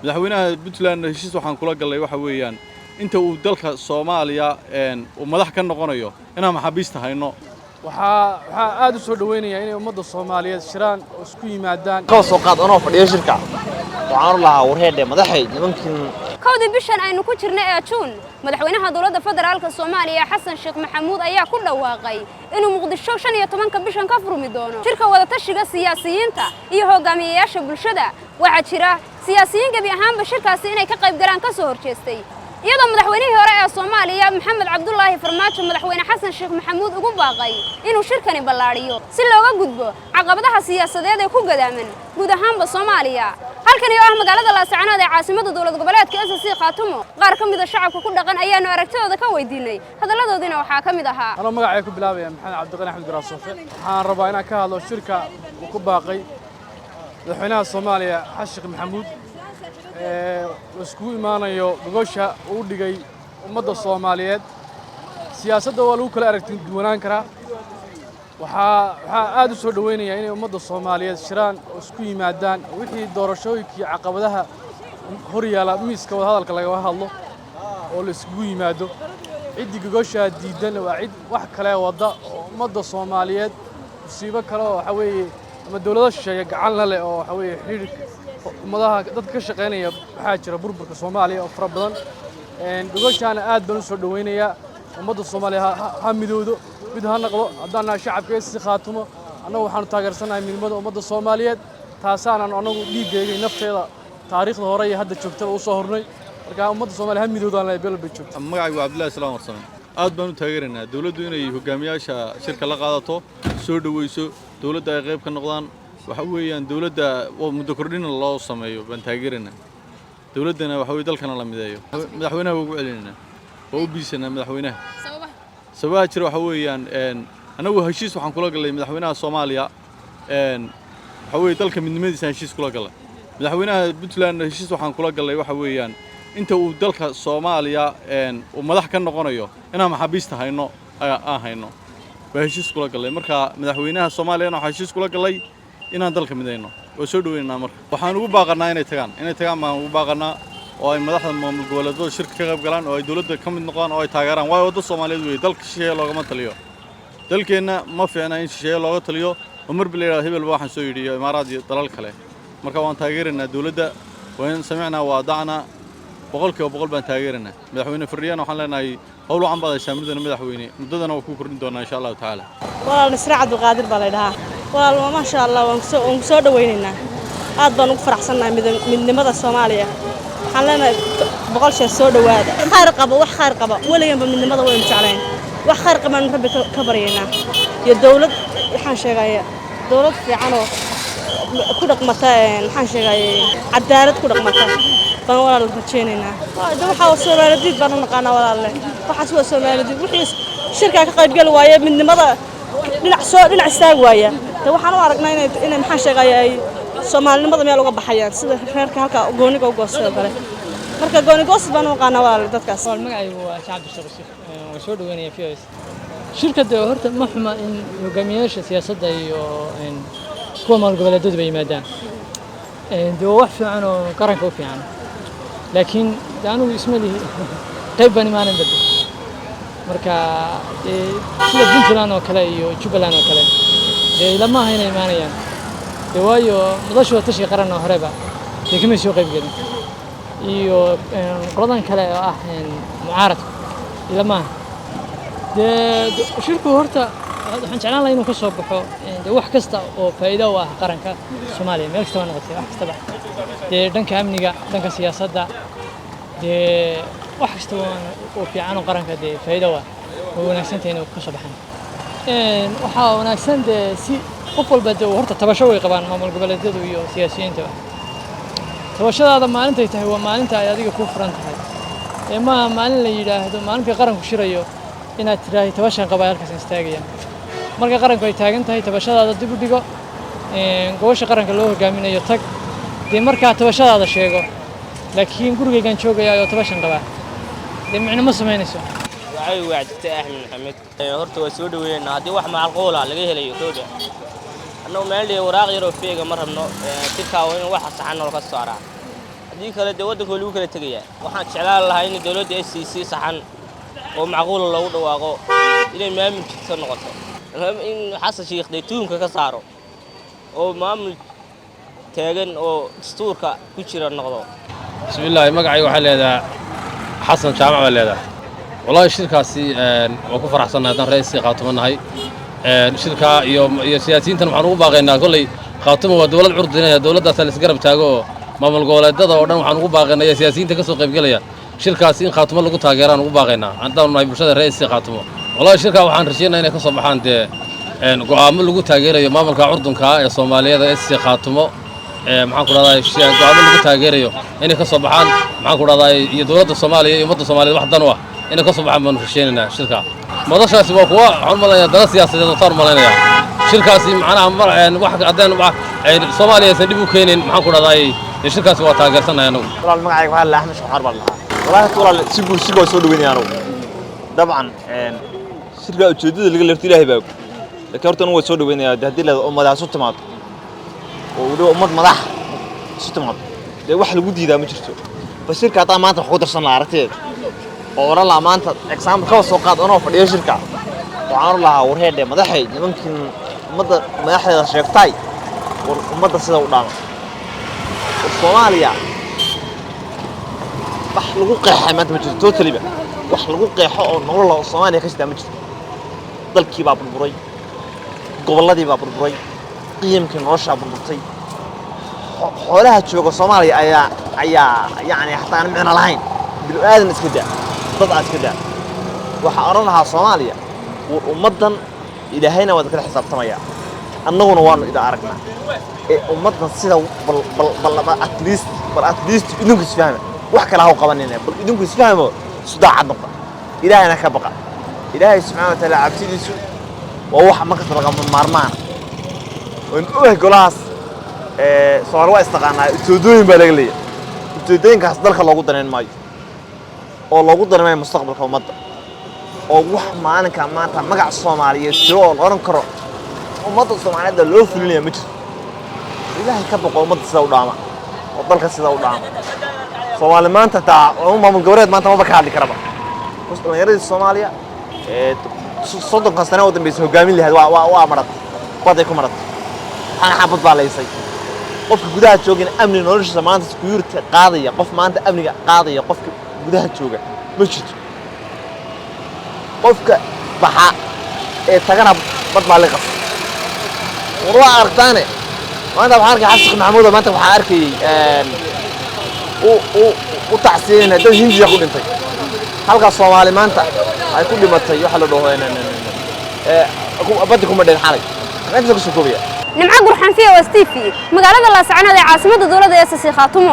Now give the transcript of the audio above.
madaxweynaha Puntland heshiis waxaan kula galay waxa weeyaan inta uu dalka Soomaaliya uu madax ka noqonayo inaan maxaabiista hayno waxa aad u soo dhaweynaya inay ummadda Soomaaliyeed shiraan oo isku yimaadaan ka soo qaad anoo fadhiyo shirka waxaan lahaa warheedhe madaxay nimankan kowdii bishan aynu ku jirnay ee Juun madaxweynaha dowladda federaalka Soomaaliya Xasan Sheekh Maxamuud ayaa ku dhawaaqay inuu Muqdisho 15 bishan ka furmi doono shirka wada tashiga siyaasiyiinta iyo hogaamiyayaasha bulshada waxa jira siyaasiyiin gabi ahaanba shirkaasi inay ka qayb galaan ka soo horjeestay iyadoo madaxweynihii hore ee Soomaaliya Maxamed Cabdullaahi Farmaajo madaxweyne Xasan Sheekh Maxamuud ugu baaqay inuu shirkani ballaariyo si looga gudbo caqabadaha siyaasadeed ee ku gadaaman guud ahaanba Soomaaliya halkani oo ah magaalada Laascaanood ee caasimadda dowlad goboleedka SSC Khaatumo qaar ka mid ah shacabka ku dhaqan ayaanu aragtidooda ka weydiinay hadaladoodina waxa ka mid ahaa anoo magacay ku bilaabaya Maxamed Cabdiqani Axmed Garaasofe waxaan rabaa inaan ka hadlo shirka uu ku baaqay madaxweynaha Soomaaliya Xasan Sheekh Maxamuud isku imaanayo gogosha uu dhigay ummadda Soomaaliyeed siyaasadda waa lagu kala aragti duwanaan karaa waxa aad u soo dhaweynaya inay ummadda Soomaaliyeed shiraan oo isku yimaadaan wixii doorashooyinkii caqabadaha hor yaala miiska wada hadalka laga hadlo oo la isku yimaado cid gogosha diidan waa cid wax kale wada ummadda Soomaaliyeed musiibo kale oo waxa weeye ama dawladda shisheeye gacan la leh oo waxa weeye xiriirka ummadaha dadka ka shaqeynaya waxa jira burburka Soomaaliya oo fara badan gogoshaana aad baan u soo dhaweynaya ummadda Soomaaliya ha midoodo mid ha noqdo haddana shacabka SSC Khaatumo annagu waxaanu taageersanahay midnimada ummadda Soomaaliyeed taasaan anagu dhiigeeyay nafteeda taariikhda hore iyo hadda joogtada u soo hornay marka ummadda Soomaaliya ha midoodaan la beelba joogto magacaygu Cabdullaahi Salaam Warsame aad baan u taageeranaa dawladdu inay hogaamiyaasha shirka la qaadato soo dhaweyso dawladda ay qayb ka noqdaan waxa weeyaan dawladda muddo kordhin loo sameeyo baan taageeranaa dawladdana waxa weey dalkana la mideeyo madaxweynaha ugu celinayna oo u biisana madaxweynaha sabaha jira waxa weeyaan anagu heshiis waxaan kula galay madaxweynaha Soomaaliya waxa weey dalka midnimadiisa heshiis kula galay madaxweynaha Puntland heshiis waxaan kula galay waxa weeyaan inta uu dalka Soomaaliya uu madax ka noqonayo inaan maxaabiista hayno hayno waa heshiis kula galay marka madaxweynaha Soomaaliya waxa heshiis kula galay inaan dalka midayno oo soo dhaweynaa marka waxaan ugu baaqanaa inay tagaan ma ugu baaqanaa oo ay madaxda maamul goboleedyada shirka ka qayb galaan oo ay dawladda ka mid noqdaan oo ay taageeraan waayo wadda Soomaaliyeed weey dalka shisheeye loogama taliyo dalkeena ma fiicna in shisheeye looga taliyo oo mar bilaa hebel waxaan soo yidhi imaaraad iyo dalal kale marka waan taageeranaa dawladda waan samicnaa waa dacna boqolkiiba baan taageeranaa madaxweyne Farriyaan waxaan leenahay howlo aan baadaysaa madaxweyne muddadana waa ku kordhin doonaa insha Allah taala walaal Nasra Cabdiqaadir baa la dhahaa walaal ma sha Allah waan soo dhaweynaynaa aad baan ugu faraxsanahay midnimada Soomaaliya waxaan leenahay boqol shay soo dhawaada wax khayr qaba waligeena midnimada way jecleen wax khayr qaban rabbi ka baryeena iyo dawlad waxaan sheegayaa dawlad fiican oo ku dhaqmata waxaan sheegayaa cadaalad ku dhaqmata baan walaal rajeenaynaa waxa Soomaaliyeed baan naqaana walaal waxa soo Soomaaliyeed wixii shirka ka qayb gal waayay midnimada dhinac istaag waaya waxaan u aragnaa inay maxaan sheegayaa Soomaalinimada meel uga baxayaan sida reerka halka gooniga u goostay kale marka gooni goos baan u qaana walaal dadkaas magacaygu waa Shacab Shaqsi oo soo dhaweynaya FIS shirkada horta ma xuma in hogaamiyaasha siyaasadda iyo kuwa maamul goboleedyada bay yimaadaan dee wax fiican oo qaranka u fiican laakiin anigu ismalihi qayb baan imaanan dad marka sida Puntland oo kale iyo Jubbaland oo kale dee lama hayna imaanayaan waayo madashu tashi qaran oo horeba kama soo qayb galin iyo qoladan kale oo ah mucaaradka ilama shirku horta waxaan jeclaan lahaa inuu ka soo baxo wax kasta oo faa'iido u ah qaranka Soomaaliya meel kasta noqotay wax kasta dhanka amniga dhanka siyaasadda wax kasta oo fiican oo qaranka faa'iido u ah oo wanaagsan tahay inuu ka soo baxaan waxa wanaagsan si qof walba horta tabasho way qabaan maamul goboleedyadu iyo siyaasiyiinta tabashadaada maalintay tahay waa maalinta ay adiga ku furan tahay ma maalin la yiraahdo maalinka qaranku shirayo inaad tiraahay tabashan qabaayalkaas istaagayaan marka qaranku ay taagan tahay tabashadaada dib u dhigo gobosha qaranka loo hogaaminayo tag marka tabashadaada sheego laakiin gurigaygan joogaya oo tabashan qaba micno ma sameynayso waxay wacdtay Axmed Maxamed horta waa soo dhaweynaa hadii wax macquul ah laga helayo kooda annagu meel waraaq yar oo feega ma rabno tirka waa in wax saxan oo ka saaraa haddii kale dee waddanka lagu kala tegayaa waxaan jeclaan lahaa in dowladda SCC saxan oo macquul loogu dhawaaqo inay maamul jirto noqoto in xasan sheekh daytuunka ka saaro oo maamul taagan oo dastuurka ku jira noqdo bismillaahi magacayga waxaa leedahay xasan jaamac baa leedahay wallahi shirkaasi waa ku faraxsanahay haddaan ra'iiska qaatumanahay shirka iyo siyaasiyiintan waxaan ugu baaqaynaa kolley qaatumo waa dowlad curdinaya dowladdaas la isgarab taago oo maamul goboleedada oo dhan waxaan ugu baaqaynaa siyaasiyiinta ka soo qaybgelaya shirkaasi in qaatumo lagu taageeraan ugu baaqaynaa haddaan nahay bulshada ra'iiska qaatumo wallahi shirka waxaan rajaynayaa inay ka soo baxaan dee go'aamo lagu taageerayo maamulka curdunka ee Soomaaliyeed SC qaatumo maxaan ku raadaay go'aamo lagu taageerayo inay ka soo baxaan maxaan ku raadaay iyo dowladda Soomaaliya iyo ummadda Soomaaliyeed wax dan u ah inay ka soo baxaan baan rajaynaynaa shirka madashaasi waa kuwa waxaan malaynaya dana siyaasadeed oo taan malaynaya shirkaasi macnaha wax haddaan Soomaaliya aysan dib u keenin maxaan ku raadaay shirkaasi waa taageersanahay anagu walaal magacayga waxaa la Axmed Shaxaar baa lahaa walahi walaal si bulshada soo dhaweynaya anagu dabcan shirka ujeedada laga leertay Ilaahay baa laakiin horta anu waa soo dhaweynaya haddii la ummadaha soo timaado oo wada ummad madax soo timaado dee wax lagu diidaa ma jirto bas shirka hataa maanta wax ku darsan la aragteeda oo oran la maanta example ka soo qaad anoo fadhiyo shirka waxaan lahaa warheedhe madaxay nimankin ummadda madaxdeeda sheegtay war ummadda sida u dhaama Soomaaliya wax lagu qeexay maanta ma jirto totally ba wax lagu qeexo oo nolol Soomaaliya ka shaqeeya ma jirto dalkii baa burburay gobolladii baa burburay qiimkii nolosha burburtay xoolaha jooga Soomaaliya ayaa yaani hataan micna lahayn bil aadan iska daa dad iska daa waxa oran lahaa Soomaaliya ummadan ilaahayna wada kala xisaabtamaya annaguna waanu ida aragnaa ee ummadan sida bal at least idinku isfahma wax kala haw qabanina bal idinku isfahmo sudaacad noqda ilaahayna ka baqa ilaahay subhanahu wa ta'ala cabsidiisu waa wax ma ka laga maarmaan oo golaas soo waa istaqaanaa ujeedooyin baa laga leeyahay ujeedooyinkaas dalka loogu daneen maayo oo loogu daneen mustaqbalka ummadda oo wax maalinka maanta magac Soomaaliyeed jiro oo oran karo ummadda Soomaaliyeed loo fulinayo ma jiro ilaahay ka baqo ummadda sida u dhaama oo dalka sida u dhaama Soomaali maanta taa maamul goboleed maanta ma ka hadli karaba dhalinyarada Soomaaliya soddon ka sano oo dambeysay hogaamin lahayd waa marad baday ku marad waxaan xabad baa leysay qofka gudaha joogin amni noloshiisa maanta isku yurta qaadaya qof maanta amniga qaadaya qofka gudaha jooga ma jirto qofka baxa ee tagana bad baa liqas waa aragtaane maanta waxaan arkay xasan maxamuud maanta waxaan arkay u tacsiinay dad hindiya ku dhintay halka Soomaali maanta ay ku dhimatay waxa la dhaho badda kuma dheer xalay inta ku soo koobiya nimco gurxan fiyo wastiifi magaalada la sacanada ee caasimada dowladda SC Khaatumo